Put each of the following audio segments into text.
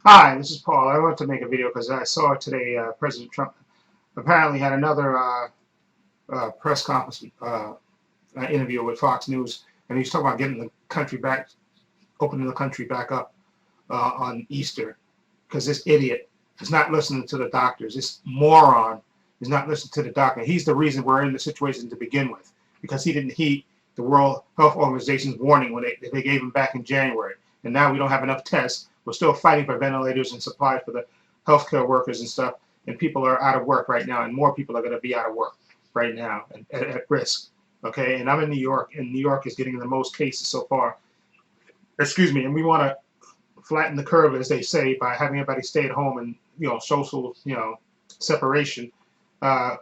Hi, this is Paul. I wanted to make a video because I saw today President Trump apparently had another press conference interview with Fox News, and he's talking about getting the country back, opening the country back up on Easter, because this idiot is not listening to the doctors. This moron is not listening to the doctor. He's the reason we're in the situation to begin with, because he didn't heed the World Health Organization's warning when they gave him back in January. And now we don't have enough tests. We're still fighting for ventilators and supplies for the healthcare workers and stuff. And people are out of work right now, and more people are going to be out of work right now and at risk. Okay, and I'm in New York, and New York is getting the most cases so far. Excuse me, and we want to flatten the curve, as they say, by having everybody stay at home and social separation, uh,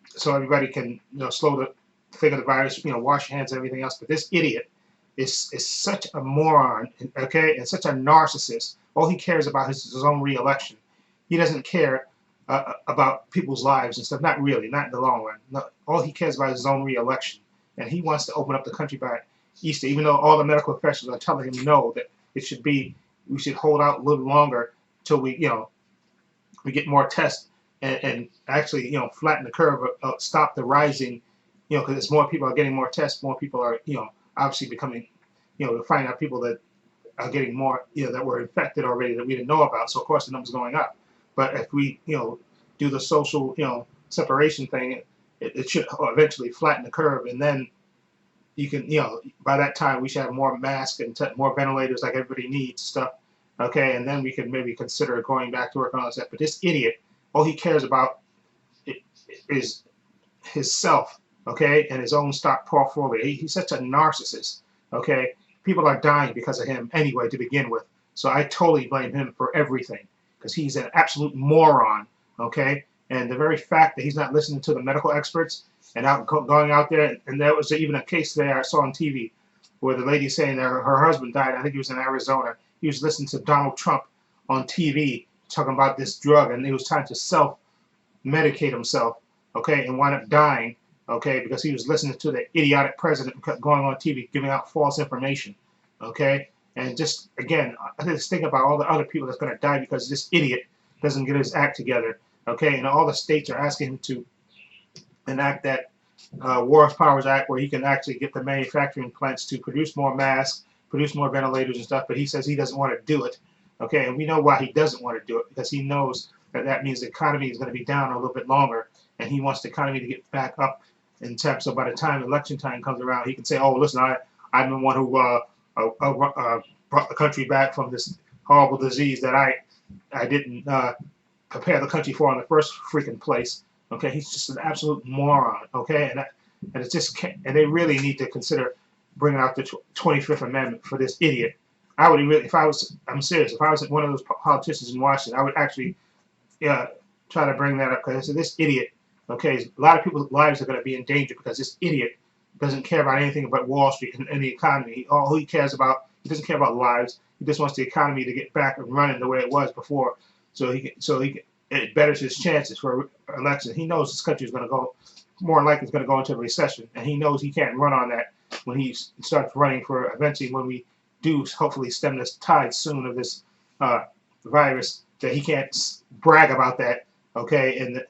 so everybody can slow the thing of the virus, wash your hands and everything else. But this idiot is such a moron, okay, and such a narcissist. All he cares about is his own reelection. He doesn't care about people's lives and stuff. Not really, not in the long run. No, all he cares about is his own reelection, and he wants to open up the country by Easter, even though all the medical professionals are telling him no, that it should be, we should hold out a little longer till we get more tests and actually flatten the curve, stop the rising, because as more people are getting more tests, more people are obviously becoming, we're finding out people that are getting more, that were infected already that we didn't know about. So of course the numbers going up. But if we do the social separation thing, it should eventually flatten the curve, and then you can, by that time we should have more masks and more ventilators like everybody needs stuff. Okay, and then we can maybe consider going back to work on all that. But this idiot, all he cares about is his self, okay, and his own stock portfolio. He's such a narcissist, okay. People are dying because of him anyway to begin with. So I totally blame him for everything because he's an absolute moron, okay. And the very fact that he's not listening to the medical experts and going out there, and there was even a case today I saw on TV where the lady saying that her husband died. I think he was in Arizona. He was listening to Donald Trump on TV talking about this drug, and he was trying to self-medicate himself, okay, and wound up dying, okay, because he was listening to the idiotic president going on TV giving out false information, okay. And just again, I just think about all the other people that's going to die because this idiot doesn't get his act together, okay. And all the states are asking him to enact that War Powers Act where he can actually get the manufacturing plants to produce more masks, produce more ventilators and stuff, but he says he doesn't want to do it. Okay, and we know why he doesn't want to do it, because he knows that that means the economy is going to be down a little bit longer, and he wants the economy to get back up in time. So by the time election time comes around, he can say, "Oh, listen, I'm the one who brought the country back from this horrible disease that I didn't prepare the country for in the first freaking place." Okay, he's just an absolute moron. Okay, and it's just, and they really need to consider bringing out the 25th Amendment for this idiot. I would really, if I was, I'm serious, if I was one of those politicians in Washington, I would actually try to bring that up, because this idiot, okay, a lot of people's lives are going to be in danger because this idiot doesn't care about anything but Wall Street and the economy. All he cares about, he doesn't care about lives. He just wants the economy to get back and running the way it was before, so it betters his chances for election. He knows this country is going to go, more likely it's going to go into a recession, and he knows he can't run on that when he starts running for eventually, when we do hopefully stem this tide soon of this virus, that he can't brag about that, okay,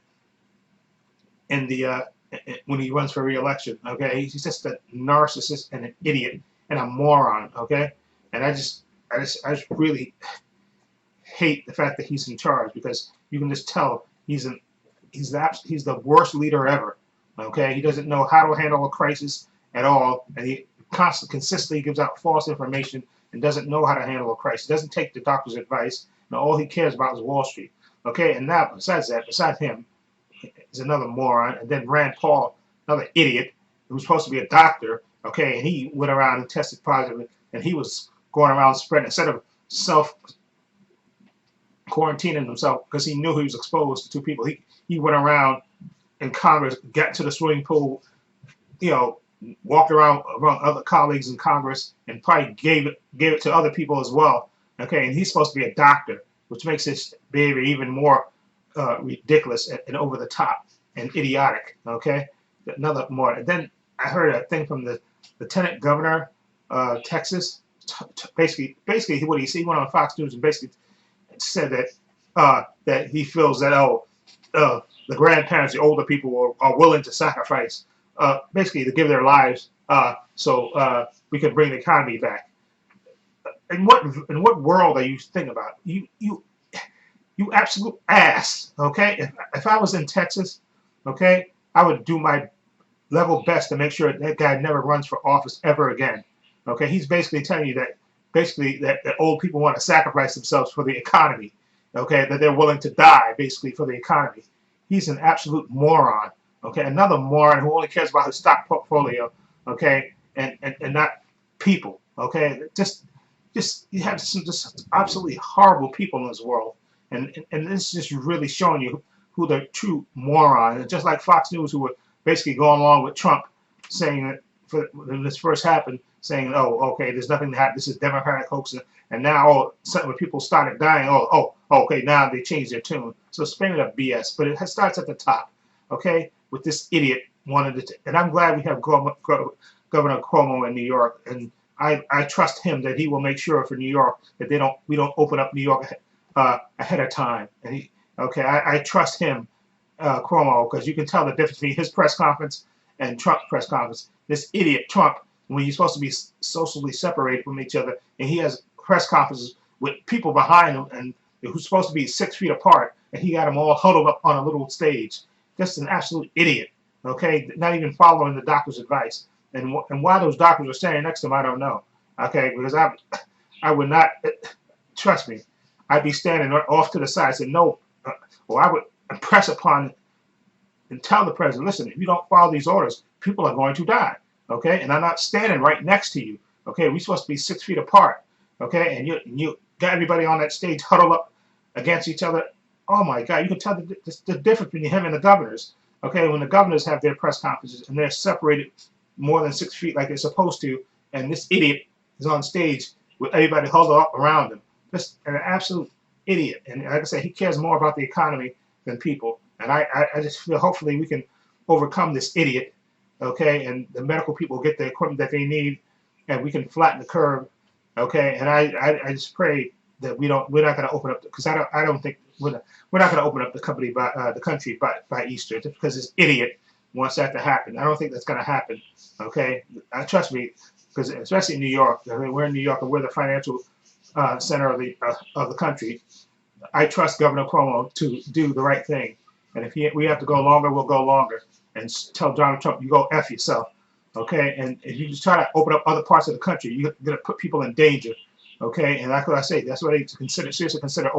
when he runs for re-election, okay. He's just a narcissist and an idiot and a moron, okay. And I just really hate the fact that he's in charge, because you can just tell he's the worst leader ever, okay. He doesn't know how to handle a crisis at all, and he consistently gives out false information and doesn't know how to handle a crisis. Doesn't take the doctor's advice. And all he cares about is Wall Street, okay. And now, besides him, is another moron, and then Rand Paul, another idiot who's supposed to be a doctor, okay, and he went around and tested positive, and he was going around spreading, instead of self quarantining himself because he knew he was exposed to two people. He went around in Congress, got to the swimming pool, walked around among other colleagues in Congress, and probably gave it to other people as well. Okay, and he's supposed to be a doctor, which makes this behavior even more ridiculous and over the top and idiotic. Okay, another more. And then I heard a thing from the lieutenant governor of Texas. Basically, what he went on Fox News and basically said that he feels that the grandparents, the older people, are willing to sacrifice, basically to give their lives, so we can bring the economy back. In what world are you thinking about? You absolute ass. Okay, if I was in Texas, okay, I would do my level best to make sure that guy never runs for office ever again. Okay, he's basically telling you that that old people want to sacrifice themselves for the economy. Okay, that they're willing to die basically for the economy. He's an absolute moron. Okay, another moron who only cares about his stock portfolio. Okay, and not people. Okay, just you have some just absolutely horrible people in this world, and this is just really showing you who the true moron. And just like Fox News, who were basically going along with Trump, saying that when this first happened, saying, "Oh, okay, there's nothing to happen. This is Democratic hoax," and now suddenly when people started dying, okay, now they changed their tune. So spinning up BS, but it starts at the top, okay, with this idiot wanted to, and I'm glad we have Governor Cuomo in New York, and I trust him that he will make sure for New York that we don't open up New York ahead of time. And I trust him, Cuomo, because you can tell the difference between his press conference and Trump's press conference. This idiot Trump, when you're supposed to be socially separated from each other, and he has press conferences with people behind him and who's supposed to be 6 feet apart, and he got them all huddled up on a little stage. Just an absolute idiot. Okay, not even following the doctor's advice. And why those doctors are standing next to him, I don't know. Okay, because I would not, trust me, I'd be standing off to the side saying no, or I would impress upon and tell the president, listen, if you don't follow these orders, people are going to die. Okay, and I'm not standing right next to you. Okay, we're supposed to be 6 feet apart. Okay, and you got everybody on that stage huddled up against each other. Oh my God, you can tell the difference between him and the governors. Okay, when the governors have their press conferences and they're separated more than 6 feet like they're supposed to, and this idiot is on stage with everybody huddled up around him. Just an absolute idiot. And like I said, he cares more about the economy than people. And I just feel hopefully we can overcome this idiot, okay, and the medical people get the equipment that they need, and we can flatten the curve, okay. And I just pray that we're not going to open up, because I don't think we're not going to open up the country by Easter, just because this idiot wants that to happen. I don't think that's going to happen. Okay, trust me, because especially in New York, I mean, we're in New York and we're the financial center of the country. I trust Governor Cuomo to do the right thing, and if we have to go longer, we'll go longer, and tell Donald Trump, you go F yourself. Okay, and if you just try to open up other parts of the country, you're going to put people in danger. Okay, and that's what I say. That's what they seriously consider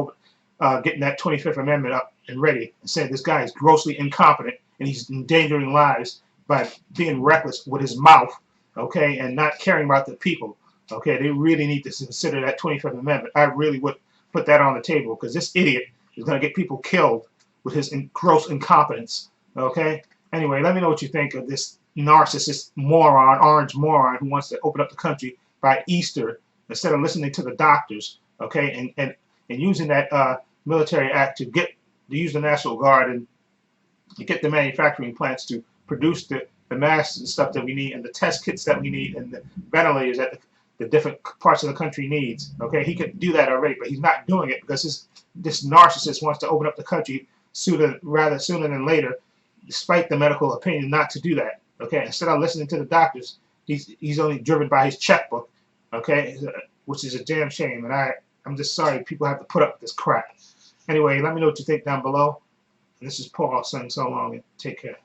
getting that 25th Amendment up and ready, and saying this guy is grossly incompetent and he's endangering lives by being reckless with his mouth, okay, and not caring about the people. Okay, they really need to consider that 25th Amendment. I really would put that on the table, because this idiot is going to get people killed with his gross incompetence. Okay, anyway, let me know what you think of this narcissist moron, orange moron, who wants to open up the country by Easter instead of listening to the doctors. Okay, and using that military act to use the National Guard and to get the manufacturing plants to produce the masks and stuff that we need, and the test kits that we need, and the ventilators that the different parts of the country needs. Okay, he could do that already, but he's not doing it because this narcissist wants to open up the country rather sooner than later, despite the medical opinion not to do that. Okay, instead of listening to the doctors, he's only driven by his checkbook. Okay, which is a damn shame, and I'm just sorry people have to put up with this crap. Anyway, let me know what you think down below. And this is Paul saying so long, and take care.